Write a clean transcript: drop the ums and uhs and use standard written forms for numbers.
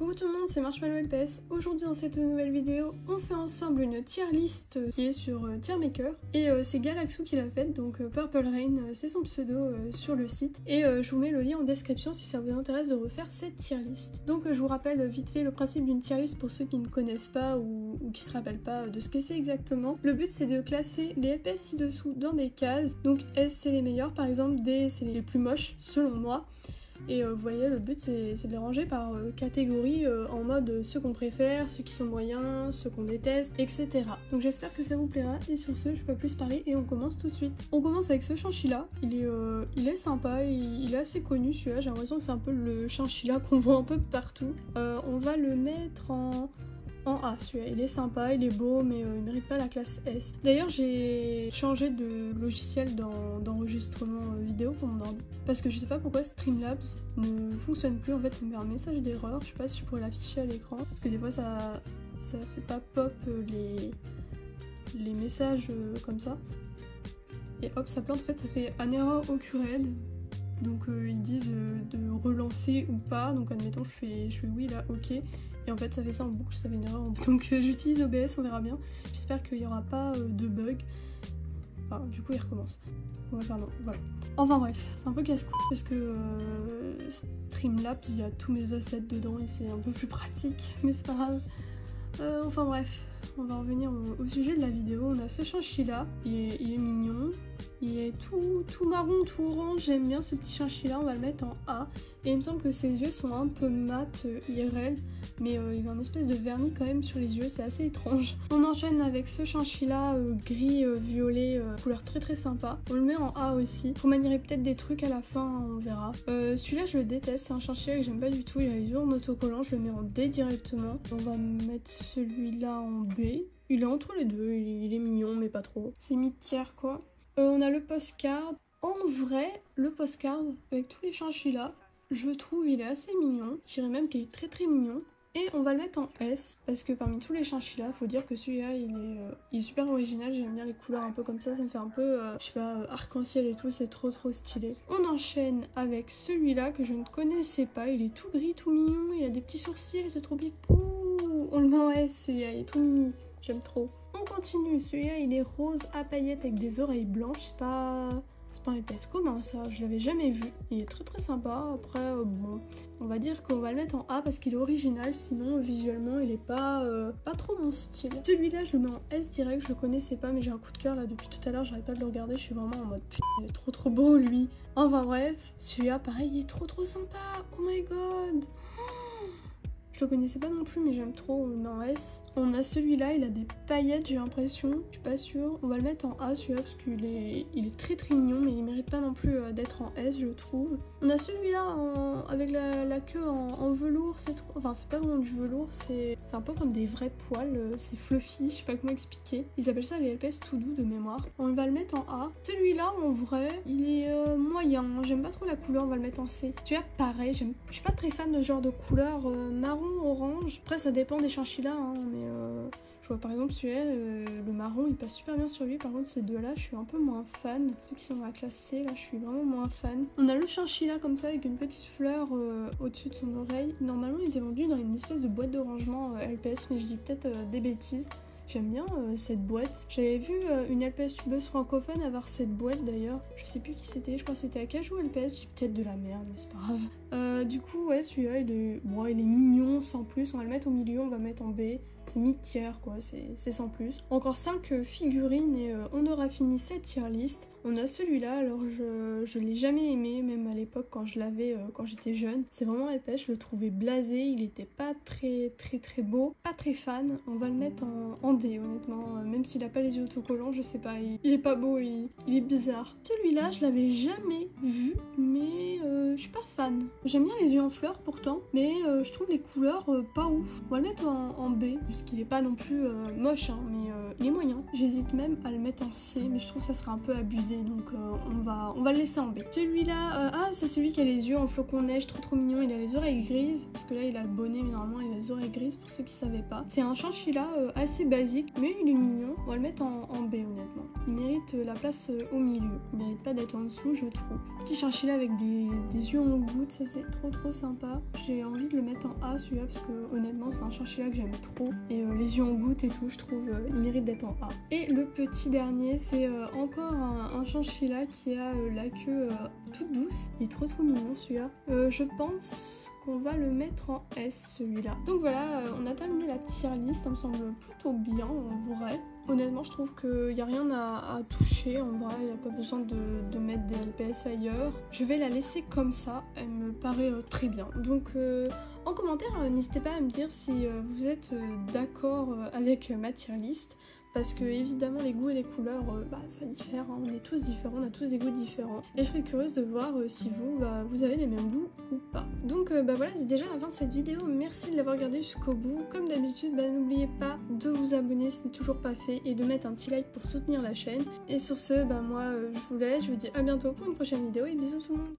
Coucou tout le monde, c'est Marshmallow LPS. Aujourd'hui dans cette nouvelle vidéo, on fait ensemble une tier list qui est sur Tiermaker. Et c'est Galaxou qui l'a faite, donc Purple Rain, c'est son pseudo sur le site. Et je vous mets le lien en description si ça vous intéresse de refaire cette tier list. Donc je vous rappelle vite fait le principe d'une tier list pour ceux qui ne connaissent pas ou qui se rappellent pas de ce que c'est exactement. Le but c'est de classer les LPS ci-dessous dans des cases. Donc S c'est les meilleurs par exemple, D c'est les plus moches selon moi. Et vous voyez, le but c'est de les ranger par catégorie en mode ceux qu'on préfère, ceux qui sont moyens, ceux qu'on déteste, etc. Donc j'espère que ça vous plaira et sur ce je peux pas plus parler et on commence tout de suite. On commence avec ce chinchilla, il est sympa, il est assez connu celui-là, j'ai l'impression que c'est un peu le chinchilla qu'on voit un peu partout. On va le mettre en A, celui-là, il est sympa, il est beau, mais il mérite pas la classe S. D'ailleurs, j'ai changé de logiciel d'enregistrement vidéo pour mon ordi, parce que je sais pas pourquoi Streamlabs ne fonctionne plus. En fait, ça me met un message d'erreur. Je sais pas si je pourrais l'afficher à l'écran, parce que des fois ça fait pas pop les messages comme ça. Et hop, ça plante. En fait, ça fait un erreur occurred. Donc ils disent de relancer ou pas, donc admettons je fais oui là, ok, et en fait ça fait ça en boucle, ça fait une erreur en boucle. Donc j'utilise OBS, on verra bien, j'espère qu'il n'y aura pas de bug. Enfin, du coup il recommence, on va faire non, voilà. Enfin bref, c'est un peu casse-cou parce que Streamlabs il y a tous mes assets dedans et c'est un peu plus pratique, mais c'est pas grave. Enfin bref, on va revenir au sujet de la vidéo. On a ce chinchilla, il est mignon, il est tout marron, tout orange, j'aime bien ce petit chinchilla, on va le mettre en A. Et il me semble que ses yeux sont un peu mat IRL, mais il a une espèce de vernis quand même sur les yeux, c'est assez étrange. On enchaîne avec ce chinchilla gris violet, couleur très sympa. On le met en A aussi, je remanie peut-être des trucs à la fin, hein, on verra. Celui-là je le déteste, c'est un chinchilla que j'aime pas du tout, il a les yeux en autocollant, je le mets en D directement. On va mettre celui-là en B. Il est entre les deux, il est mignon mais pas trop. C'est mid-tier quoi. On a le postcard. En vrai, le postcard avec tous les chinchillas, je trouve il est assez mignon. Je dirais même qu'il est très mignon. Et on va le mettre en S parce que parmi tous les chinchillas, faut dire que celui-là il est super original. J'aime bien les couleurs un peu comme ça me fait un peu, je sais pas, arc-en-ciel et tout, c'est trop stylé. On enchaîne avec celui-là que je ne connaissais pas. Il est tout gris, tout mignon, il a des petits sourcils, c'est trop pipou. On le met en S, celui-là, il est trop mimi, j'aime trop. On continue, celui-là il est rose à paillettes avec des oreilles blanches, c'est pas un LPS commun ça, je l'avais jamais vu. Il est très sympa, après bon, on va dire qu'on va le mettre en A parce qu'il est original, sinon visuellement il est pas trop mon style. Celui-là je le mets en S direct, je le connaissais pas mais j'ai un coup de cœur là depuis tout à l'heure, j'arrête pas de le regarder, je suis vraiment en mode putain, il est trop beau lui. Enfin bref, celui-là pareil il est trop sympa, oh my god. Je le connaissais pas non plus mais j'aime trop, on le met en S. On a celui-là, il a des paillettes j'ai l'impression, je suis pas sûre. On va le mettre en A celui-là parce qu'il est très mignon mais il mérite pas non plus d'être en S je trouve. On a celui-là avec la queue en velours, c'est trop... Enfin c'est pas vraiment du velours, c'est un peu comme des vrais poils, c'est fluffy, je sais pas comment expliquer. Ils appellent ça les LPS tout doux de mémoire. On va le mettre en A. Celui-là en vrai, il est moyen, j'aime pas trop la couleur, on va le mettre en C. Celui-là pareil, je suis pas très fan de ce genre de couleur marron, orange. Après ça dépend des chinchillas hein, mais je vois par exemple celui-là, le marron il passe super bien sur lui, par contre ces deux là je suis un peu moins fan. Ceux qui sont dans la classe C là je suis vraiment moins fan. On a le chinchilla comme ça avec une petite fleur au-dessus de son oreille. Normalement il était vendu dans une espèce de boîte de rangement LPS mais je dis peut-être des bêtises. J'aime bien cette boîte. J'avais vu une LPS tubeuse francophone avoir cette boîte d'ailleurs. Je sais plus qui c'était, je crois que c'était Akajou LPS, j'ai peut-être de la merde mais c'est pas grave. Du coup ouais celui-là il est mignon sans plus, on va le mettre au milieu, on va mettre en B. C'est mid-tier quoi, c'est sans plus. Encore 5 figurines et on aura fini cette tier list. On a celui-là, alors je l'ai jamais aimé, même à l'époque quand je l'avais quand j'étais jeune. C'est vraiment LPS, je le trouvais blasé, il était pas très beau, pas très fan. On va le mettre en D honnêtement, même s'il a pas les yeux autocollants, je sais pas, il est pas beau, il est bizarre. Celui-là, je l'avais jamais vu, mais je suis pas fan. J'aime bien les yeux en fleurs pourtant, mais je trouve les couleurs pas ouf. On va le mettre en B. puisqu'il est pas non plus moche, hein, mais il est moyen. J'hésite même à le mettre en C, mais je trouve que ça sera un peu abusé, donc on va le laisser en B. Celui-là, c'est celui qui a les yeux en flocon neige, trop mignon. Il a les oreilles grises, parce que là il a le bonnet, mais normalement il a les oreilles grises pour ceux qui savaient pas. C'est un chinchilla assez basique, mais il est mignon. On va le mettre en B honnêtement. Il mérite la place au milieu. Il mérite pas d'être en dessous, je trouve. Petit chinchilla avec des yeux en gouttes, ça c'est trop sympa. J'ai envie de le mettre en A celui-là parce que honnêtement c'est un chinchilla que j'aime trop. Et les yeux en gouttes et tout, je trouve il mérite d'être en A. Et le petit dernier, c'est encore un chinchilla qui a la queue toute douce. Il est trop mignon celui-là. Je pense qu'on va le mettre en S celui-là. Donc voilà, on a terminé la tier list, ça me semble plutôt bien en vrai. Honnêtement je trouve qu'il n'y a rien à toucher, en vrai il n'y a pas besoin de mettre des LPS ailleurs. Je vais la laisser comme ça, elle me paraît très bien. Donc en commentaire n'hésitez pas à me dire si vous êtes d'accord avec ma tier list. Parce que évidemment les goûts et les couleurs ça diffère, hein. On est tous différents, on a tous des goûts différents. Et je serais curieuse de voir si vous avez les mêmes goûts ou pas. Donc voilà, c'est déjà la fin de cette vidéo, merci de l'avoir regardé jusqu'au bout. Comme d'habitude, n'oubliez pas de vous abonner si ce n'est toujours pas fait et de mettre un petit like pour soutenir la chaîne. Et sur ce, moi je vous laisse, je vous dis à bientôt pour une prochaine vidéo et bisous tout le monde.